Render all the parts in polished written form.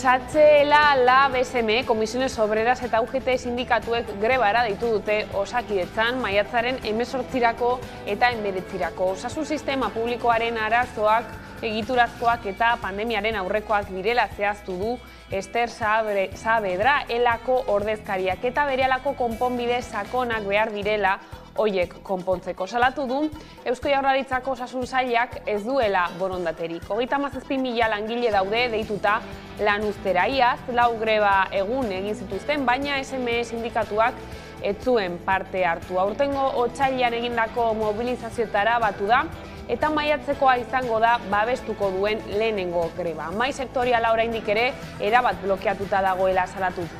Satxela la BSM, Komisiones Obreras eta UGT sindikatuek grebara deitu dute Osakidetzan maiatzaren 18 eta 19. Osasun sistema publikoaren arazoak, egiturazkoak eta pandemiaren aurrekoak direla zehaztu du Ester Saavedra elako ordezkariak eta berehalako konponbide sakonak behar direla hoiek konpontzeko. Salatu du Eusko Jaurlaritzako Osasun Sailak ez duela borondaterik. 37.000 langile daude deituta lan uztera. Iaz, 4 greba egun egin zituzten, baina SME sindikatuak ez zuen parte hartu. Aurtengo otsailean egindako mobilizazioetara batu da eta maiatzekoa izango da babestuko duen lehenengo greba. Mahai sektoriala oraindik ere erabat blokeatuta dagoela salatu du.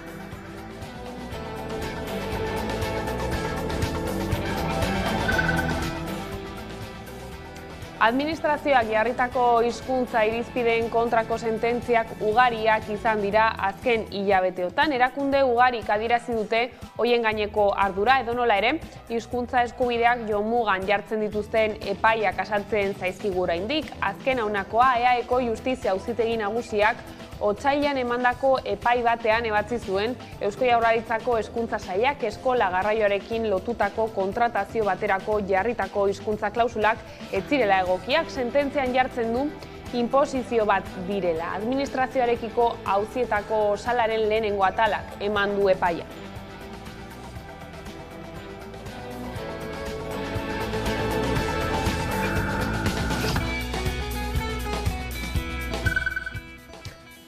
Administrazioak jarritako hizkuntza irizpideen kontrako sententziak ugariak izan dira azken hilabeteotan. Erakunde ugarik adierazi dute hoien gaineko ardura edonola ere, hizkuntza eskubideak jomugan jartzen dituzten epaiak azaltzen zaizkigu oraindik. Azken haunakoa EAEko Justizia Auzitegi Nagusiak otsailean emandako epai batean ebatzi zuen Eusko Jaurlaritzako Hezkuntza Sailak eskola garraioarekin lotutako kontratazio baterako jarritako hizkuntza klausulak ez zirela egokiak, sententzian jartzen du inposizio bat direla. Administrazioarekiko auzietako salaren lehenengo atalak eman du epaia.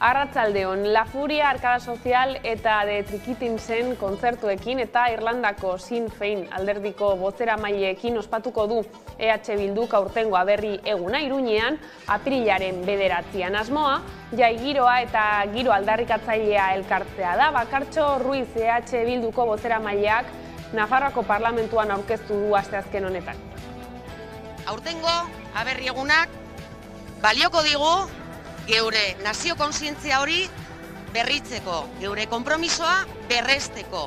Arratsaldeon, La Furia, Arkada Sozial eta The Trikitinsen kontzertuekin eta Irlandako Sinn Féin alderdiko bozeramaileekin ospatuko du EH Bilduk aurtengo aberri eguna Iruñean, apirilaren 9an. Asmoa, jai giroa eta giro aldarrikatzailea elkartzea da. Bakartxo Ruiz EH Bilduko bozeramaileak Nafarroako parlamentuan aurkeztu du asteazken honetan. Aurtengo aberri egunak balioko digu geure nazio kontzientzia hori berritzeko, geure konpromisoa berresteko,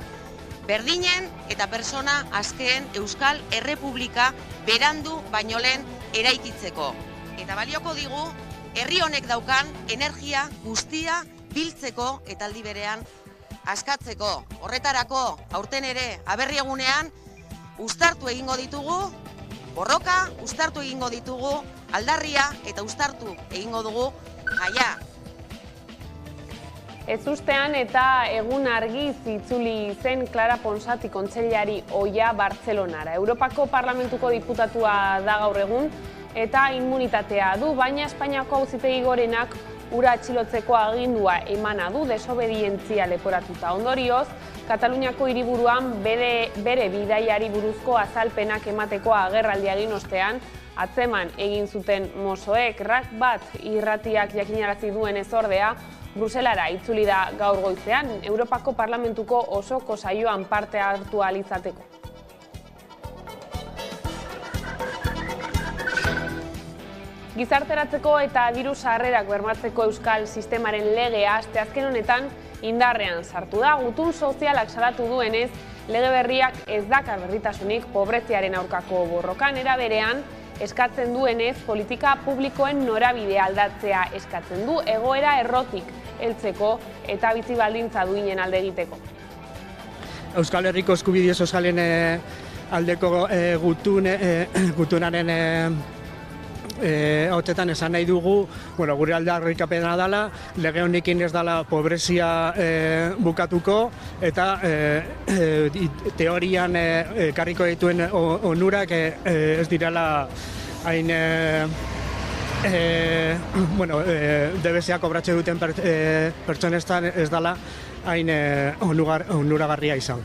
berdinen eta persona askeen Euskal Errepublika berandu baino lehen eraikitzeko. Eta balioko digu herri honek daukan energia guztia biltzeko eta aldi berean askatzeko. Horretarako aurten ere aberri egunean uztartu egingo ditugu borroka, uztartu egingo ditugu aldarria eta uztartu egingo dugu jaia. Ezustean eta egun argiz itzuli zen Clara Ponsati kontseilari ohia Bartzelonara. Europako Parlamentuko diputatua da gaur egun eta immunitatea du, baina Espainiako Auzitegi Gorenak ura atxilotzeko agindua emana du desobedientzia leporatuta. Ondorioz, Kataluniako hiriburuan bere bidaiari buruzko azalpenak emateko agerraldia egin ostean, atzeman egin zuten mozoek. RAC bat irratiak jakinarazi duen ordea, Bruselara itzuli da gaur goizean, Europako Parlamentuko osoko saioan parte hartu ahal izateko. Gizarteratzeko eta diru sarrerak bermatzeko euskal sistemaren legea asteazken honetan indarrean sartu da. Gutun sozialak salatu duenez, lege berriak ez dakar berritasunik pobreziaren aurkako borrokan, era berean eskatzen duenez politika publikoen norabidea aldatzea eskatzen du, egoera errotik heltzeko eta bizi baldintza duinen alde egiteko. Euskal Herriko eskubide sozialen aldeko gutunaren hautetan esan nahi dugu, gure aldarrikapena dela, lege honekin ez dela pobrezia bukatuko eta teorian ekarriko dituen onurak ez direla hain DBSa kobratze duten pertsonestan ez dela hain onuragarria izan.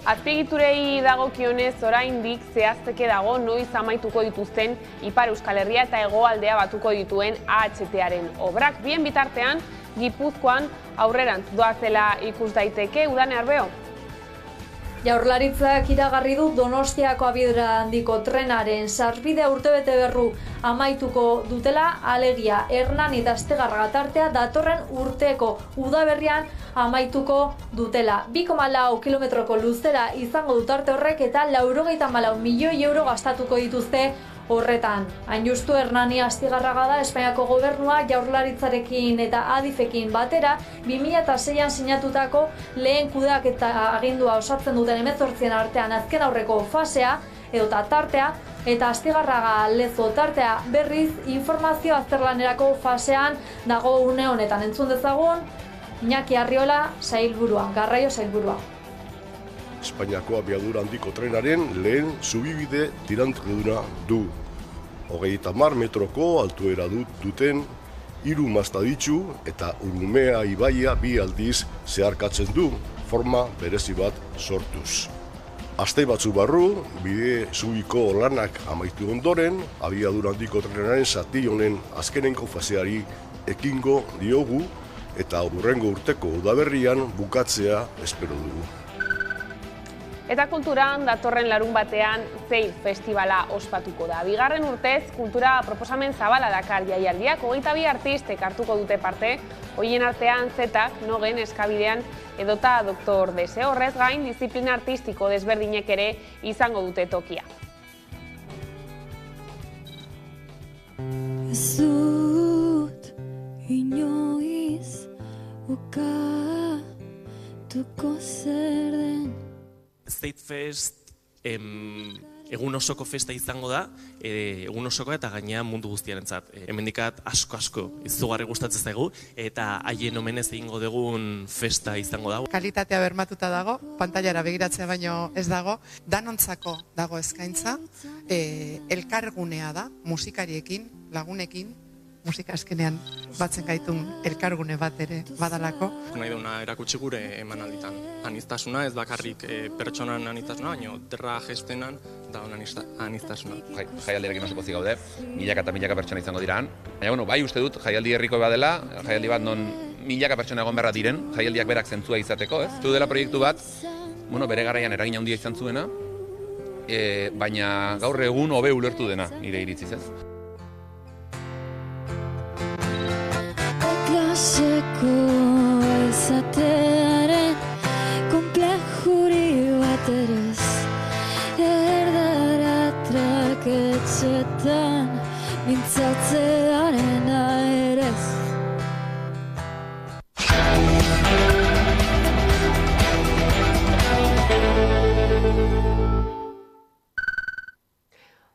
Azpiegiturei dagokionez oraindik zehazteke dago noiz amaituko dituzten Ipar Euskal Herria eta hegoaldea batuko dituen AHT-aren obrak. Bien bitartean, Gipuzkoan aurrerantz doazela ikus daiteke. Udane Arbeo? Jaurlaritzak iragarri du Donostiako abiadura handiko trenaren sarbidea urtebete berru amaituko dutela, alegia Hernani eta Astegarraga tartea datorren urteko udaberrian amaituko dutela. 2,4 kilometroko luzera izango du tarte horrek eta 94 milioi euro gastatuko dituzte horretan. Hain justu Hernani Astigarraga da Espainiako gobernua Jaurlaritzarekin eta Adifekin batera 2006an sinatutako lehen kudeaketa agindua osatzen duten 18 artean azken aurreko fasea edota tartea, eta Astigarraga Lezo tartea berriz informazio azterlanerako fasean dago une honetan. Entzun dezagun Iñaki Arriola sailburua, garraio sailburua. Espainiako abiadura handiko trenaren lehen zubibide tiranteduna du. 30 metroko altuera duten 3 mastaditzu eta Urumea ibaia 2 aldiz zeharkatzen du, forma berezi bat sortuz. Aste batzu barru, bide zubiko lanak amaitu ondoren, abiadura handiko trenaren zati honen azkenengo faseari ekingo diogu eta hurrengo urteko udaberrian bukatzea espero dugu. Eta kulturan datorren larun batean Zein Festivala ospatuko da. Bigarren urtez, kultura proposamen zabala dakar jaialdiak, 22 artistek hartuko dute parte, horien artean Zetak, Nogen, Eskabidean edota Dr. Dese. Horrez gain, disiplina artistiko desberdinek ere izango dute tokia. Ez dut inoiz ukatuko zer den. State Fest egun osoko festa izango da, egun osoko eta gainean mundu guztiarentzat. Hemendikat asko izugarri gustatzen zaigu eta haien omenez egingo dugun festa izango da. Kalitatea bermatuta dago, pantailara begiratzea baino ez dago, danontzako dago eskaintza, elkargunea da, musikariekin, lagunekin, musika azkenean batzen gaitun elkargune bat ere badalako. Nahi duna erakutsi gure emanalditan. Aniztasuna, ez bakarrik pertsonan aniztasuna, baina derra gestenan da aniztasuna. Jaialdiarekin oso pozik gaude, milaka eta milaka pertsona izango diraan. Baina, bai uste dut, jaialdi herriko badela, jaialdi bat non milaka pertsona egon beharra diren, jaialdiak berak zentzua izateko, ez? Zu dela proiektu bat, bere garaian eragina handia izan zuena, baina gaur egun hobe ulertu dena, nire iritziz, ez? Klaseko ezatearen komplejuri bat erez, erdara traketxetan mintzatzearen aerez.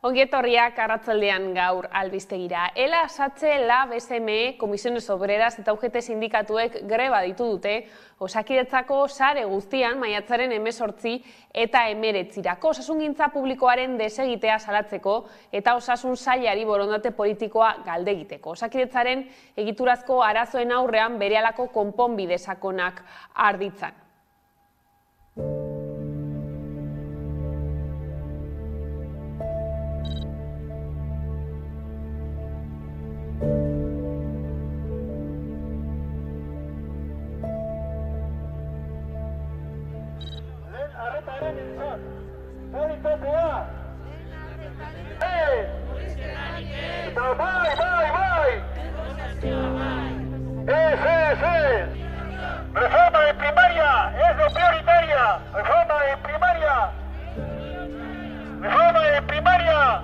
Ongietorriak arratsaldean gaur albistegira. ELA, SATSE, LAB, SME, Comisiones Obreras eta UGT sindikatuek greba ditu dute Osakidetzako sare guztian maiatzaren 18 eta 19irako osasungintza publikoaren desegitea salatzeko eta osasun sailari borondate politikoa galde egiteko. Osakidetzaren egiturazko arazoen aurrean berehalako konponbide sakonak har ditzan. Reforma de primaria es lo prioritaria. Reforma de primaria. Reforma de primaria.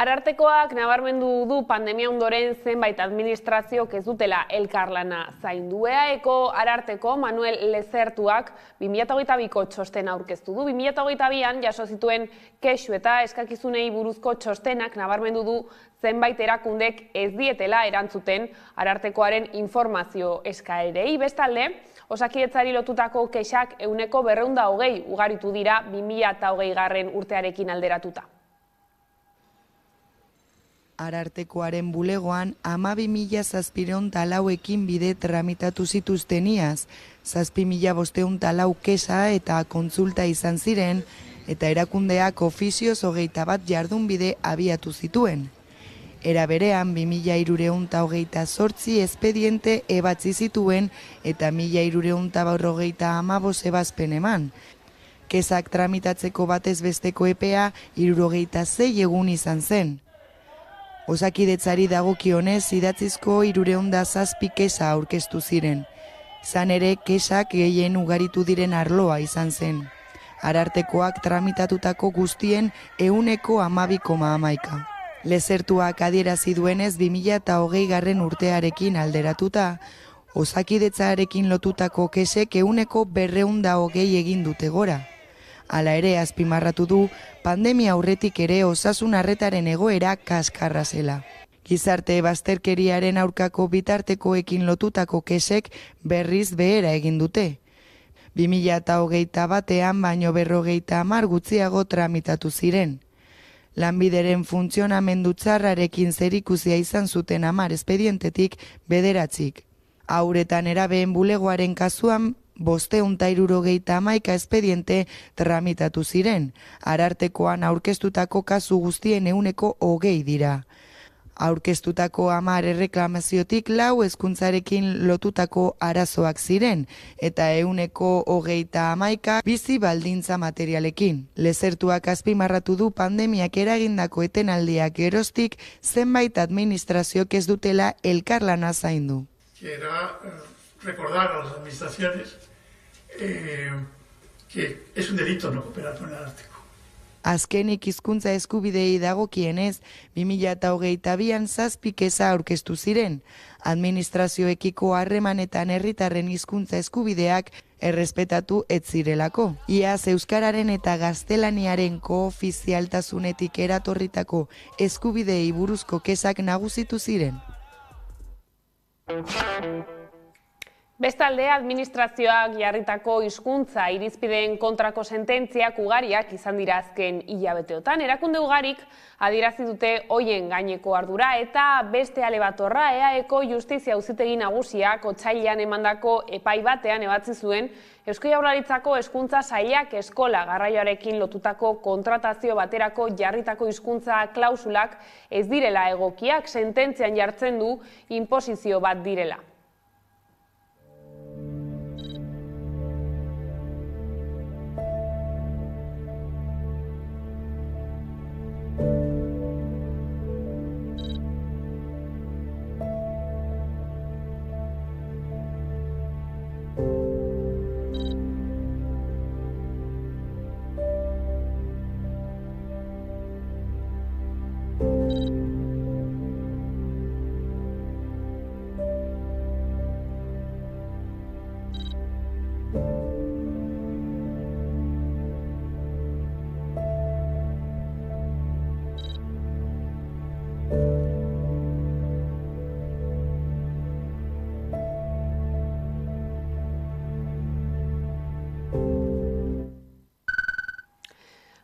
Arartekoak nabarmendu du pandemia ondoren zenbait administrazioak ez dutela elkarlana zaindu. EAEko Ararteko Manuel Lezertuak 2022ko txostena aurkeztu du. 2022an jaso zituen kexu eta eskakizunei buruzko txostenak nabarmendu du zenbait erakundek ez dietela erantzuten Arartekoaren informazio eskaerei. Bestalde, Osakidetzari lotutako kexak 120 ugaritu dira 2020 urtearekin alderatuta. Arartekoaren bulegoan 12.704 bide tramitatu zituzten iaz, 7.504 kesa eta kontsulta izan ziren, eta erakundeak ofizioz 21 jardunbide abiatu zituen. Era berean, 2328 espediente ebatzi zituen eta 1355 ebazpen eman. Kezak tramitatzeko batez besteko epea 76 egun izan zen. Osakidetzari dagokionez idatzizko 307 kesa aurkeztu ziren. Izan ere, kesak gehien ugaritu diren arloa izan zen. Arartekoak tramitatutako guztien 12,11. Lezertuak adierazi duenez 2020 urtearekin alderatuta, osakidetzarekin lotutako kesek 220 egin dute gora. Hala ere, azpimarratu du, pandemia aurretik ere osasun arretaren egoera kaskarra zela. Gizarte bazterkeriaren aurkako bitartekoekin lotutako kesek berriz behera egin dute. 2021 baino 50 gutxiago tramitatu ziren. Lanbideren funtzionamendu txarrarekin zerikusia izan zuten 10 espedientetik 9. Hauretan erabeen bulegoaren kasuan 571 espediente tramitatu ziren. Arartekoan aurkeztutako kasu guztien 20 dira. Aurkeztutako 10 erreklamaziotik 4 hezkuntzarekin lotutako arazoak ziren, eta 130 bizi baldintza materialekin. Lezertuak azpimarratu du pandemiak eragindako etenaldiak geroztik zenbait administraziok ez dutela elkarlana zaindu. Quiero recordar a las administraciones que es un delito no cooperar con el Ararteko. Azkenik hizkuntza eskubidei dagokienez, 2022an 7 kesa aurkeztu ziren. Administrazioekiko harremanetan herritarren hizkuntza eskubideak errespetatu ez zirelako. Iaz euskararen eta gaztelaniaren koofizialtasunetik eratorritako eskubidei buruzko kesak nagusitu ziren. Bestalde, administrazioak jarritako hizkuntza irizpideen kontrako sententziak ugariak izan dira azken hilabeteotan. Erakunde ugarik adierazi dute hoien gaineko ardura eta beste ale batorra EAEko Justizia Auzitegi Nagusiak otsailean emandako epai batean ebatzi zuen Eusko Jaurlaritzako Hezkuntza Sailak eskola garraioarekin lotutako kontratazio baterako jarritako hizkuntza klausulak ez direla egokiak, sententzian jartzen du inposizio bat direla.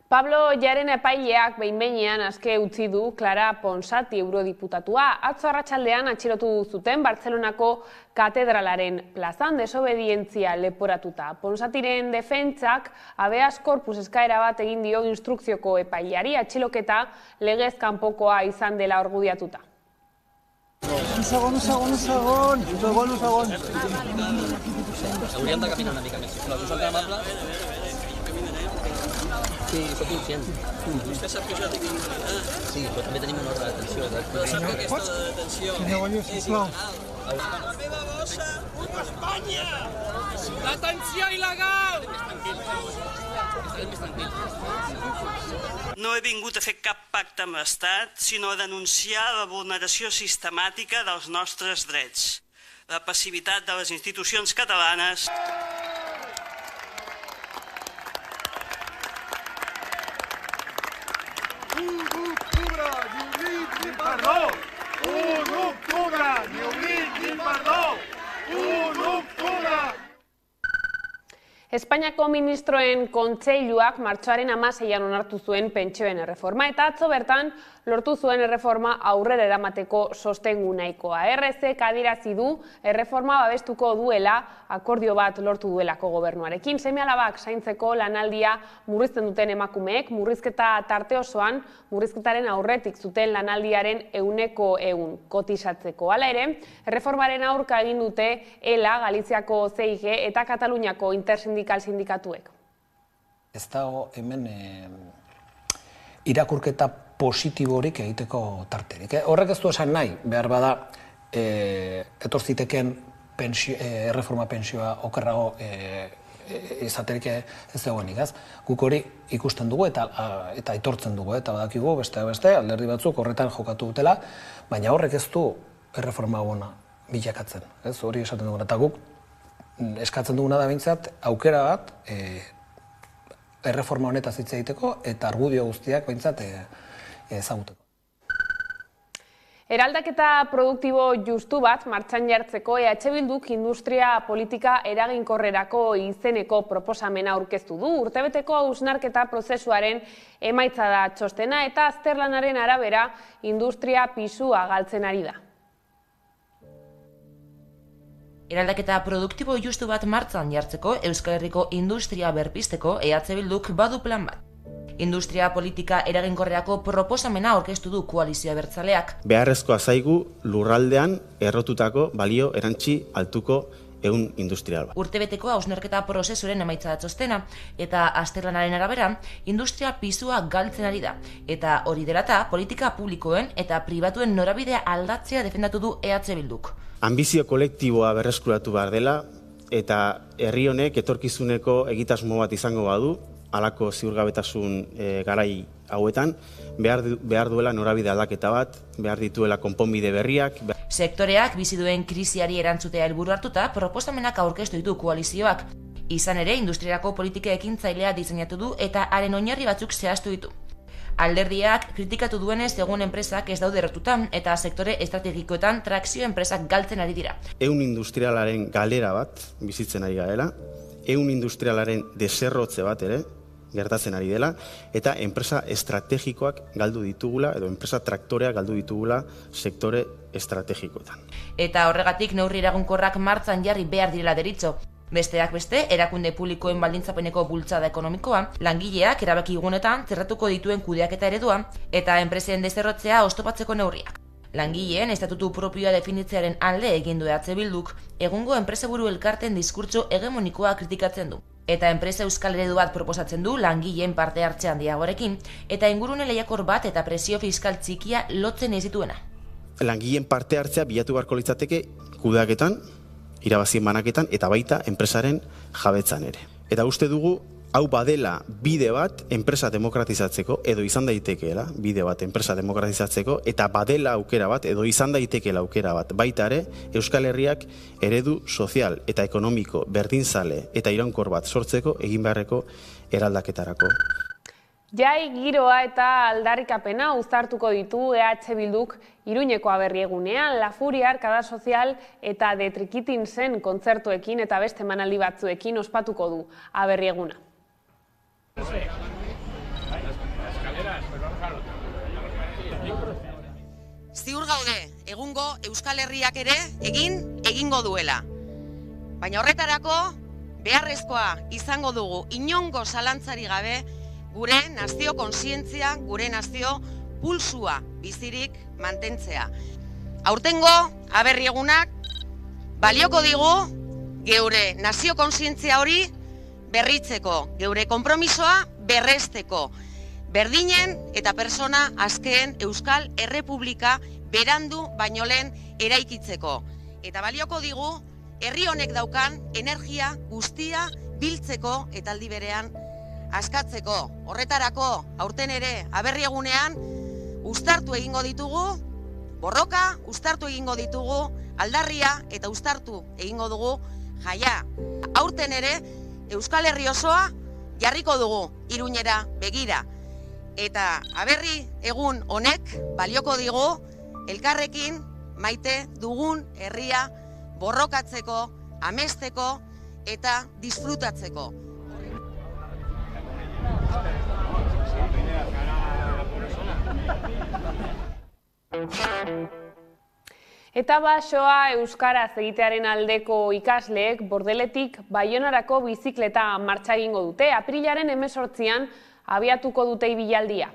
Pablo Jaren epaileak behin-behinean aske utzi du Clara Ponsati eurodiputatua. Atzo arratsaldean atxilotu zuten Bartzelonako katedralaren plazan desobedientzia leporatuta. Ponsatiren defentsak habeas corpus eskaera bat egin dio instrukzioko epaileari, atxiloketa legez kanpokoa izan dela argudiatuta. Un segon. Hauríem de caminar una mica més. Si us tan amable. Sí, soc conscient. Vostè sap que jo tinc un... Sí, però també tenim una ordre de detenció. Sap que aquesta detenció és il·legal. La meva bossa, puta Espanya! Detenció il·legal! Estarem més tranquils. No he vingut a fer cap pacte amb l'Estat, sinó a denunciar la vulneració sistemàtica dels nostres drets, la passivitat de les institucions catalanes. Espainiako ministroen kontseiluak martxoaren 16an onartu zuen pentsioen erreforma eta atzo bertan lortu zuen erreforma aurrera eramateko sostengu nahikoa. RZek adierazi du erreforma babestuko duela akordio bat lortu duelako gobernuarekin. Seme-alabak zaintzeko lanaldia murrizten duten emakumeek murrizketa tarte osoan murrizketaren aurretik zuten lanaldiaren 100% kotizatzeko. Hala ere, erreformaren aurka egin dute ELA, Galiziako CIG eta Kataluniako intersindikal sindikatuek. Ez dago hemen irakurketa positiborik egiteko tarterik. Horrek ez du esan nahi, behar bada etorziteken erreforma pensioa okerrago izaterik ez dagoenik, ez? Guk hori ikusten dugu eta aitortzen dugu, eta badakigu beste alderdi batzuk horretan jokatu dutela, baina horrek ez du erreforma ona bilakatzen, ez? Hori esaten dugu, eta guk eskatzen duguna da behintzat aukera bat erreforma honetaz hitz egiteko eta argudio guztiak behintzat ezaguteko. Eraldaketa produktibo justu bat martxan jartzeko EH Bilduk industria politika eraginkorrerako izeneko proposamena aurkeztu du. Urtebeteko hausnarketa prozesuaren emaitza da txostena eta azterlanaren arabera industria pisua galtzen ari da. Eraldaketa produktibo justu bat martxan jartzeko Euskal Herriko industria berpizteko EH Bilduk badu plan bat. Industria politika eraginkorrerako proposamena aurkeztu du koalizioa abertzaleak. Beharrezkoa zaigu lurraldean errotutako balio erantzi altuko ehun industrial bat. Urtebeteko hausnarketa prozesuren emaitza da txostena eta azterlanaren arabera industria pisua galtzen ari da. Eta hori dela eta politika publikoen eta pribatuen norabidea aldatzea defendatu du EH Bilduk. Ambizio kolektiboa berreskuratu behar dela eta herri honek etorkizuneko egitasmo bat izango badu, halako ziurgabetasun garai hauetan, behar duela norabide aldaketa bat, behar dituela konponbide berriak. Sektoreak bizi duen krisiari erantzutea helburu hartuta proposamenak aurkeztu ditu koalizioak. Izan ere, industriarako politika ekintzailea diseinatu du eta haren oinarri batzuk zehaztu ditu. Alderdiak kritikatu duenez egun enpresak ez daude errotutan eta sektore estrategikoetan trakzio enpresak galtzen ari dira. Ehun industrialaren galera bat bizitzen ari garela, ehun industrialaren deserrotze bat ere gertatzen ari dela, eta enpresa estrategikoak galdu ditugula, edo enpresa traktoreak galdu ditugula sektore estrategikoetan. Eta horregatik neurri eraginkorrak martxan jarri behar direla deritzo. Besteak beste, erakunde publikoen baldintzapeneko bultzada ekonomikoa, langileak erabaki gunetan zerratuko dituen kudeaketa eredua, eta enpresen deserrotzea oztopatzeko neurriak. Langileen estatutu propioa definitzearen alde egin du EH Bilduk, egungo enpresaburu elkarten diskurtso hegemonikoa kritikatzen du. Eta enpresa euskal eredu bat proposatzen du langileen parte hartze handiagoarekin, eta ingurune lehiakor bat eta presio fiskal txikia lotzen ez dituena. Langileen parte hartzea bilatu beharko litzateke kudeaketan, irabazien banaketan eta baita enpresaren jabetzan ere. Eta uste dugu, hau badela bide bat enpresa demokratizatzeko, edo izan daitekeela bide bat enpresa demokratizatzeko, eta badela aukera bat, edo izan daitekeela aukera bat, baita ere, Euskal Herriak eredu sozial eta ekonomiko berdinzale eta iraunkor bat sortzeko egin beharreko eraldaketarako. Jai, giroa eta aldarrikapena uztartuko ditu EH Bilduk Iruñeko aberriegunean, La Furia, Arkada Sozial eta Detrikitin zen kontzertuekin eta beste emanaldi batzuekin ospatuko du aberrieguna. Ziur gaude, egungo Euskal Herriak ere egingo duela. Baina horretarako beharrezkoa izango dugu inongo zalantzari gabe gure nazio kontzientzia, gure nazio pulsua bizirik mantentzea. Aurtengo aberriegunak balioko digu geure nazio kontzientzia hori berritzeko, geure konpromisoa berresteko, berdinen eta persona askeen Euskal Errepublika berandu baino lehen eraikitzeko. Eta balioko digu herri honek daukan energia guztia biltzeko eta aldi berean askatzeko. Horretarako aurten ere aberriegunean uztartu egingo ditugu, borroka uztartu egingo ditugu, aldarria eta uztartu egingo dugu jaia. Aurten ere Euskal Herri osoa jarriko dugu Iruñera begira. Eta aberri egun honek balioko digu elkarrekin maite dugun herria borrokatzeko, amesteko eta disfrutatzeko. Eta basoa euskaraz egitearen aldeko ikasleek Bordeletik Baionarako bizikleta martxa egingo dute. Aprilaren 18an abiatuko dute ibilaldia.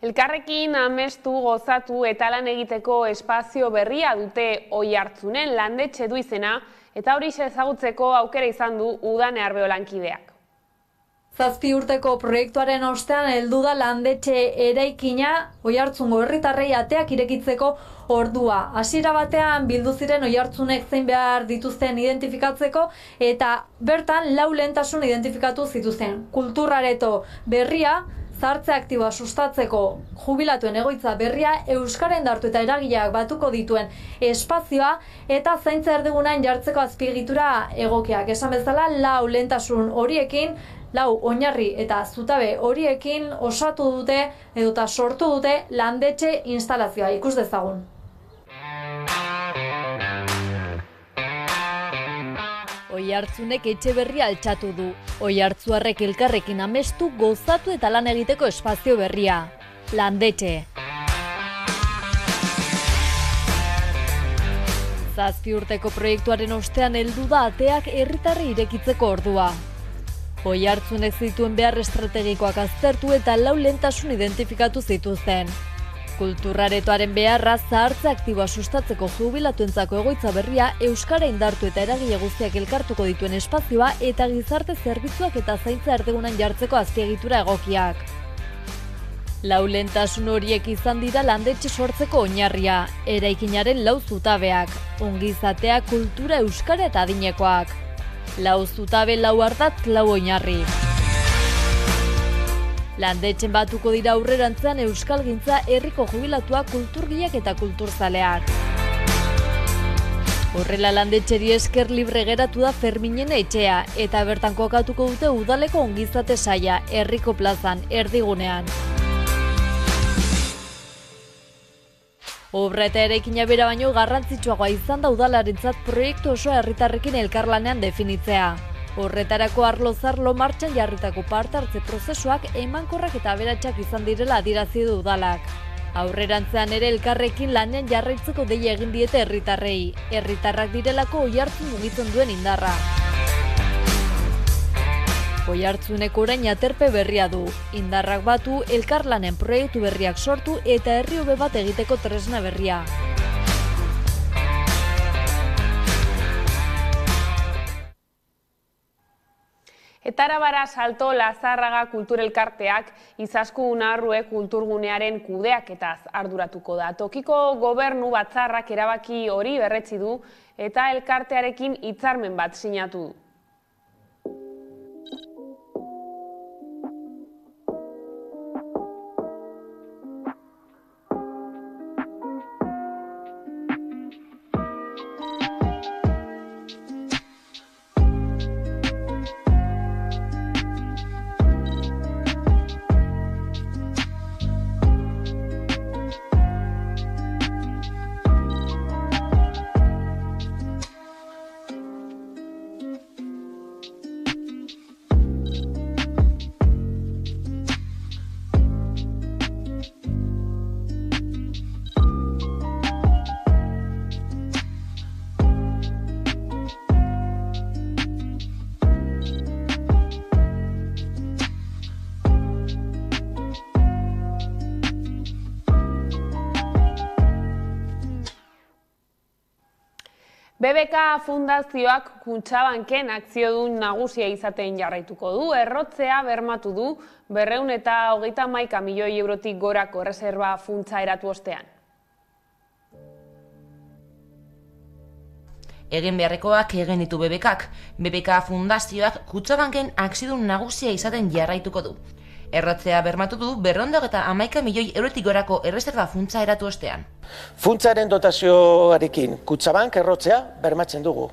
Elkarrekin amestu, gozatu eta lan egiteko espazio berria dute Oiartzunen, Landetxe du izena, eta hori ezagutzeko aukera izan du Udane Arbeo lankideak. 7 urteko proiektuaren ostean heldu da Landetxe eraikina Oiartzungo herritarrei ateak irekitzeko ordua. Hasiera batean bildu ziren Oiartzunek zein behar dituzten identifikatzeko eta bertan 4 lehentasun identifikatu zituzten. Kulturareto berria, zahartze aktiboa sustatzeko jubilatuen egoitza berria, euskara indartu eta eragileak batuko dituen espazioa eta zaintza erdigunean jartzeko azpiegitura egokiak. Esan bezala 4 lehentasun horiekin, 4 oinarri eta zutabe horiekin osatu dute edota sortu dute Landetxe instalazioa. Ikus dezagun. Oiartzunek etxe berria altxatu du. Oiartzuarrek elkarrekin amestu, gozatu eta lan egiteko espazio berria. Landetxe. 7 urteko proiektuaren ostean heldu da ateak herritarrei irekitzeko ordua. Oiartzunek zituen behar estrategikoak aztertu eta 4 lehentasun identifikatu zituzten. Kulturaretoaren beharra, zahartze aktiboa sustatzeko jubilatuentzako egoitza berria, euskara indartu eta eragile guztiak elkartuko dituen espazioa eta gizarte zerbitzuak eta zaintza erdigunan jartzeko azpiegitura egokiak. 4 lehentasun horiek izan dira Landetxe sortzeko oinarria, eraikinaren 4 zutabeak, ongizatea, kultura, euskara eta adinekoak. 4 zutabe, 4 ardatz, 4 oinarri. Landetxen batuko dira aurrerantzean euskalgintza, herriko jubilatuak, kulturgileak eta kulturzaleak. Horrela Landetxeri esker libre geratu da Ferminen etxea eta bertan kokatuko dute udaleko ongizate saia, herriko plazan, erdigunean. Obra eta eraikina bera baino garrantzitsuagoa izan da udalarentzat proiektu osoa herritarrekin elkarlanean definitzea. Horretarako arlo-zarlo martxan jarritako parte hartze prozesuak emankorrak eta aberatsak izan direla adierazi du udalak. Aurrerantzean ere elkarrekin lanean jarraitzeko deia egin diete herritarrei. Herritarrak direlako Oiartzun mugitzen duen indarra. Oiartzuneko orain aterpe berria du. Indarrak batu, elkarlanen proiektu berriak sortu eta herri hobe bat egiteko tresna berria. Eta Arabara Salto Lazarraga Kulturelkarteak Izaskun Arrue kulturgunearen kudeaketaz arduratuko da. Tokiko gobernu batzarrak erabaki hori berretsi du eta elkartearekin hitzarmen bat sinatu du. BBK Fundazioak Kutxabanken akziodun nagusia izaten jarraituko du, errotzea bermatu du 231 milioi eurotik gorako erreserba funtsa eratu ostean. Egin beharrekoak egin ditu BBKak. BBK Fundazioak Kutxabanken akziodun nagusia izaten jarraituko du. Errotzea bermatu du 231 milioi eurotik gorako erreserba funtsa eratu ostean. Funtsaren dotazioarekin Kutxabank errotzea bermatzen dugu.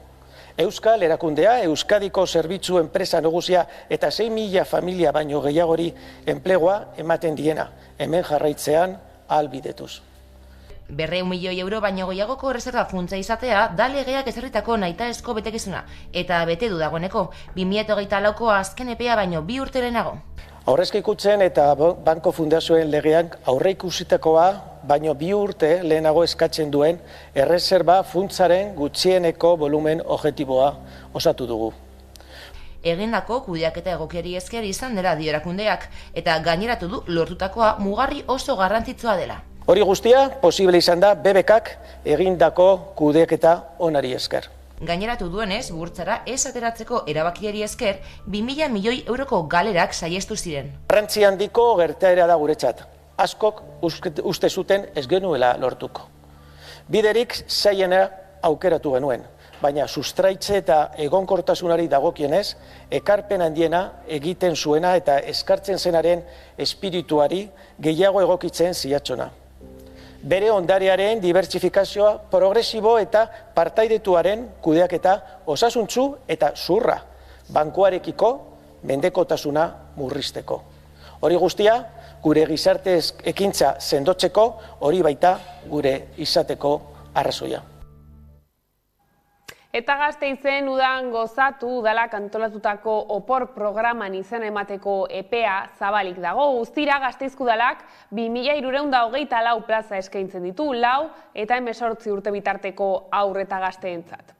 Euskal erakundea, Euskadiko zerbitzu enpresa nagusia eta 6.000 familia baino gehiagori enplegua ematen diena, hemen jarraitzean ahalbidetuz. 200 milioi euro baino gehiagoko erreserba funtsa izatea da legeak ezarritako nahitaezko betekizuna, eta bete du dagoeneko 2024ko azken epea baino 2 urte lehenago. Aurrezki kutxen eta banko fundazioen legean aurreikusitakoa baino 2 urte lehenago eskatzen duen erreserba funtsaren gutxieneko volumen objektiboa osatu dugu. Egindako kudeaketa egokiari esker izan dela dio erakundeak, eta gaineratu du lortutakoa mugarri oso garrantzitsua dela. Hori guztia posible izan da BBKak egindako kudeaketa onari esker. Gaineratu duenez, burtsara ez ateratzeko erabakiari esker, 2.000 milioi euroko galerak saiestu ziren. Garrantzi handiko gertaera da guretzat. Askok uste zuten ez genuela lortuko. Biderik zailena aukeratu genuen, baina sustraitze eta egonkortasunari dagokienez, ekarpen handiena egiten zuena eta eskartzen zenaren espirituari gehiago egokitzen ziatxona. Bere ondarearen dibertsifikazioa progresibo eta partaidetuaren kudeaketa osasuntsu eta zurra, bankuarekiko mendekotasuna murrizteko. Hori guztia, gure gizarte ekintza sendotzeko, hori baita gure izateko arrazoia. Eta Gasteizen udan gozatu udalak antolatutako opor programan izena emateko epea zabalik dago. Guztira Gasteizko udalak 2.324 plaza eskaintzen ditu, 4 eta 18 urte bitarteko haur eta gazteentzat.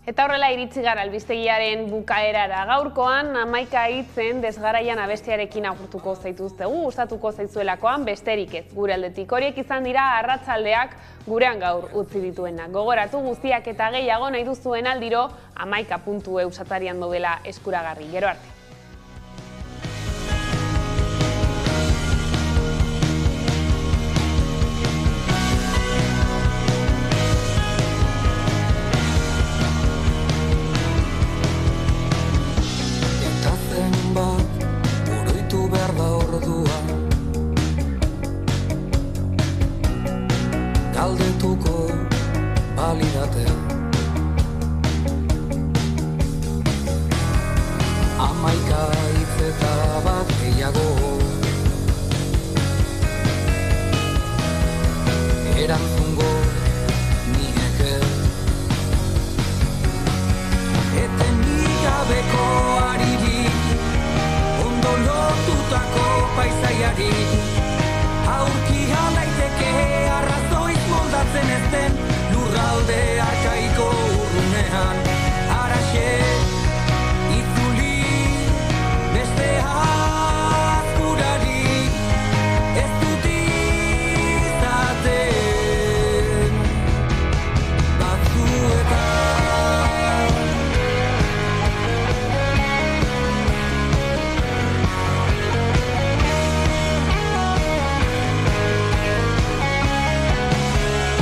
Eta horrela iritsi gara albistegiaren bukaerara. Gaurkoan 11 hitzen desgaraian abestiarekin agurtuko zaituztegu, gustatuko zaizuelakoan besterik ez. Gure aldetik horiek izan dira arratsaldeak gurean gaur utzi dituenak. Gogoratu guztiak eta gehiago nahi duzuen aldiro 11.eu satarian daudela eskuragarri. Gero arte. Galdetuko balidatea Amaika hitzeta bat gehiago Erantzungo nieke Eten gabeko ariri Ondo lotutako paisaiari